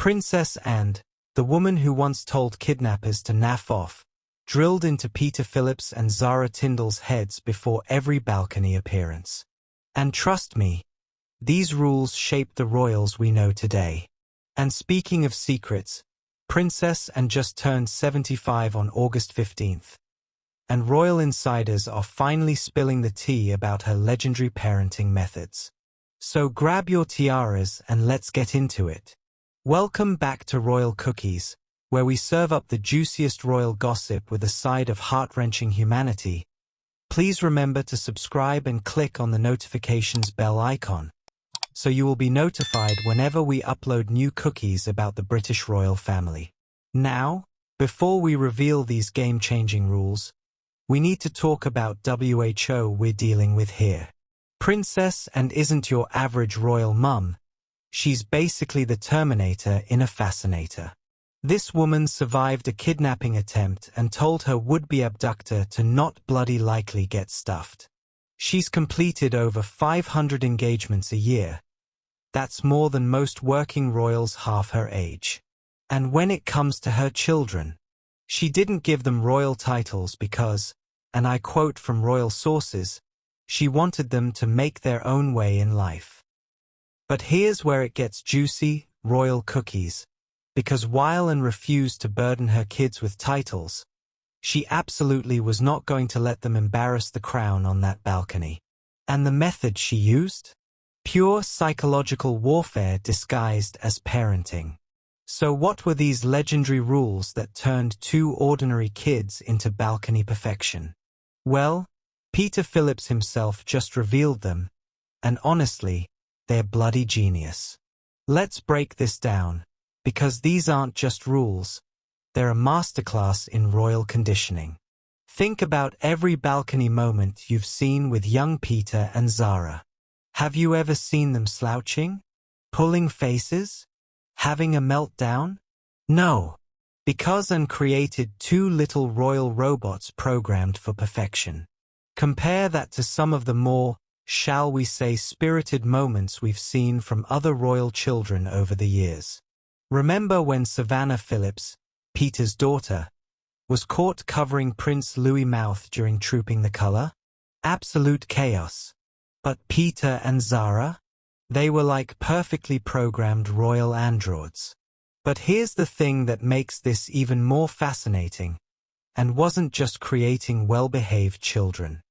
Princess Anne, the woman who once told kidnappers to naff off, drilled into Peter Phillips and Zara Tindall's heads before every balcony appearance. And trust me, these rules shaped the royals we know today. And speaking of secrets, Princess Anne just turned 75 on August 15th. And royal insiders are finally spilling the tea about her legendary parenting methods. So grab your tiaras and let's get into it. Welcome back to Royal Cookies, where we serve up the juiciest royal gossip with a side of heart-wrenching humanity. Please remember to subscribe and click on the notifications bell icon, so you will be notified whenever we upload new cookies about the British royal family. Now, before we reveal these game-changing rules, we need to talk about WHO we're dealing with here. Princess Anne isn't your average royal mum. She's basically the Terminator in a fascinator. This woman survived a kidnapping attempt and told her would-be abductor to not bloody likely get stuffed. She's completed over 500 engagements a year. That's more than most working royals half her age. And when it comes to her children, she didn't give them royal titles because, and I quote from royal sources, she wanted them to make their own way in life. But here's where it gets juicy, royal cookies, because while Anne refused to burden her kids with titles, she absolutely was not going to let them embarrass the crown on that balcony. And the method she used? Pure psychological warfare disguised as parenting. So what were these legendary rules that turned two ordinary kids into balcony perfection? Well, Peter Phillips himself just revealed them, and honestly, they're bloody genius. Let's break this down, because these aren't just rules, they're a masterclass in royal conditioning. Think about every balcony moment you've seen with young Peter and Zara. Have you ever seen them slouching? Pulling faces? Having a meltdown? No, because Anne created two little royal robots programmed for perfection. Compare that to some of the more, shall we say, spirited moments we've seen from other royal children over the years. Remember when Savannah Phillips, Peter's daughter, was caught covering Prince Louis' mouth during Trooping the Colour? Absolute chaos. But Peter and Zara? They were like perfectly programmed royal androids. But here's the thing that makes this even more fascinating. And wasn't just creating well-behaved children.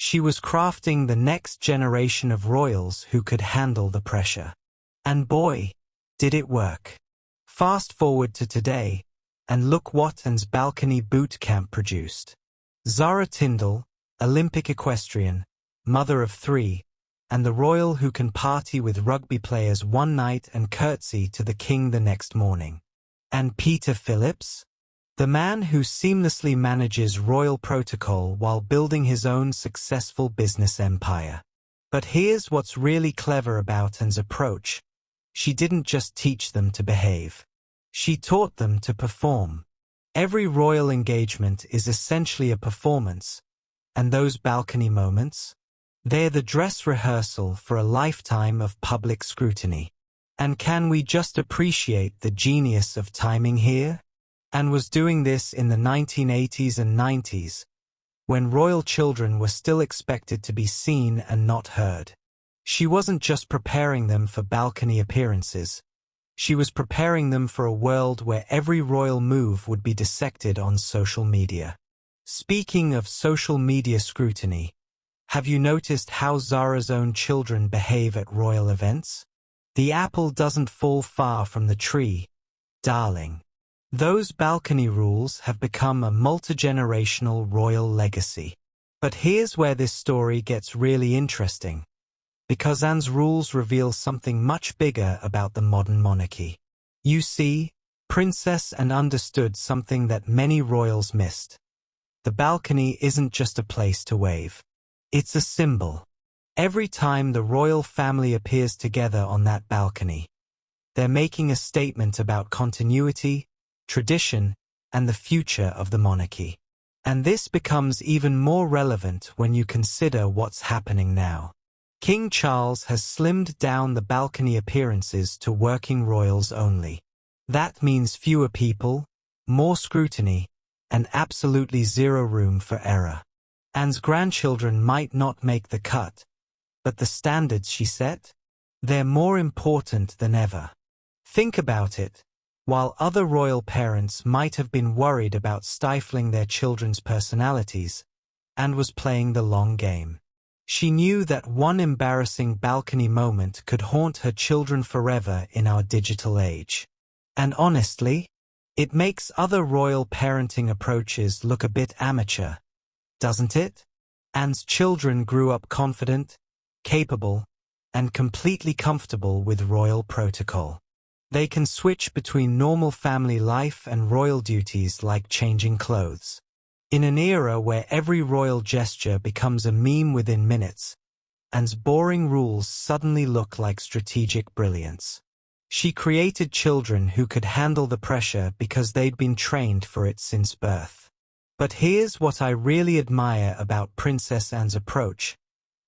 She was crafting the next generation of royals who could handle the pressure. And boy, did it work. Fast forward to today, and look what Anne's balcony boot camp produced. Zara Tindall, Olympic equestrian, mother of 3, and the royal who can party with rugby players one night and curtsy to the king the next morning. And Peter Phillips? The man who seamlessly manages royal protocol while building his own successful business empire. But here's what's really clever about Anne's approach. She didn't just teach them to behave. She taught them to perform. Every royal engagement is essentially a performance. And those balcony moments? They're the dress rehearsal for a lifetime of public scrutiny. And can we just appreciate the genius of timing here? Anne was doing this in the 1980s and 90s, when royal children were still expected to be seen and not heard. She wasn't just preparing them for balcony appearances. She was preparing them for a world where every royal move would be dissected on social media. Speaking of social media scrutiny, have you noticed how Zara's own children behave at royal events? The apple doesn't fall far from the tree, darling. Those balcony rules have become a multi-generational royal legacy. But here's where this story gets really interesting. Because Anne's rules reveal something much bigger about the modern monarchy. You see, Princess Anne understood something that many royals missed. The balcony isn't just a place to wave. It's a symbol. Every time the royal family appears together on that balcony, they're making a statement about continuity, tradition, and the future of the monarchy. And this becomes even more relevant when you consider what's happening now. King Charles has slimmed down the balcony appearances to working royals only. That means fewer people, more scrutiny, and absolutely zero room for error. Anne's grandchildren might not make the cut, but the standards she set? They're more important than ever. Think about it. While other royal parents might have been worried about stifling their children's personalities, Anne was playing the long game. She knew that one embarrassing balcony moment could haunt her children forever in our digital age. And honestly, it makes other royal parenting approaches look a bit amateur, doesn't it? Anne's children grew up confident, capable, and completely comfortable with royal protocol. They can switch between normal family life and royal duties like changing clothes. In an era where every royal gesture becomes a meme within minutes, Anne's boring rules suddenly look like strategic brilliance. She created children who could handle the pressure because they'd been trained for it since birth. But here's what I really admire about Princess Anne's approach.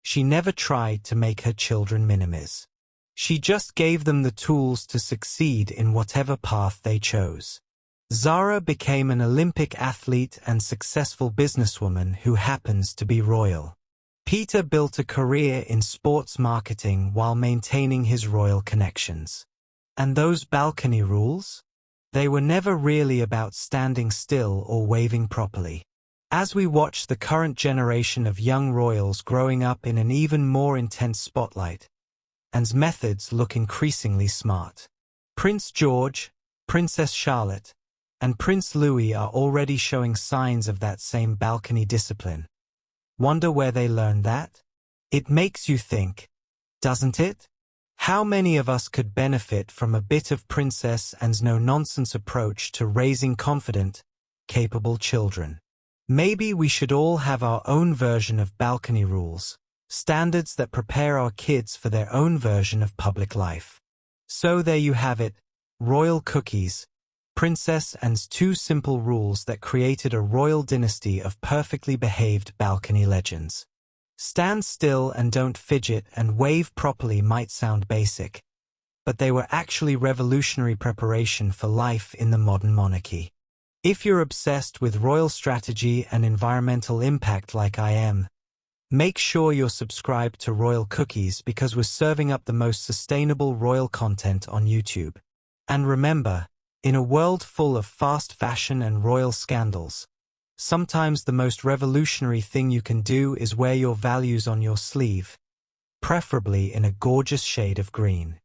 She never tried to make her children minimes. She just gave them the tools to succeed in whatever path they chose. Zara became an Olympic athlete and successful businesswoman who happens to be royal. Peter built a career in sports marketing while maintaining his royal connections. And those balcony rules? They were never really about standing still or waving properly. As we watch the current generation of young royals growing up in an even more intense spotlight, Anne's methods look increasingly smart. Prince George, Princess Charlotte, and Prince Louis are already showing signs of that same balcony discipline. Wonder where they learned that? It makes you think, doesn't it? How many of us could benefit from a bit of Princess Anne's no-nonsense approach to raising confident, capable children? Maybe we should all have our own version of balcony rules, standards that prepare our kids for their own version of public life. So there you have it, royal cookies, Princess Anne's 2 simple rules that created a royal dynasty of perfectly behaved balcony legends. Stand still and don't fidget and wave properly might sound basic, but they were actually revolutionary preparation for life in the modern monarchy. If you're obsessed with royal strategy and environmental impact like I am, make sure you're subscribed to Royal Cookies because we're serving up the most sustainable royal content on YouTube. And remember, in a world full of fast fashion and royal scandals, sometimes the most revolutionary thing you can do is wear your values on your sleeve, preferably in a gorgeous shade of green.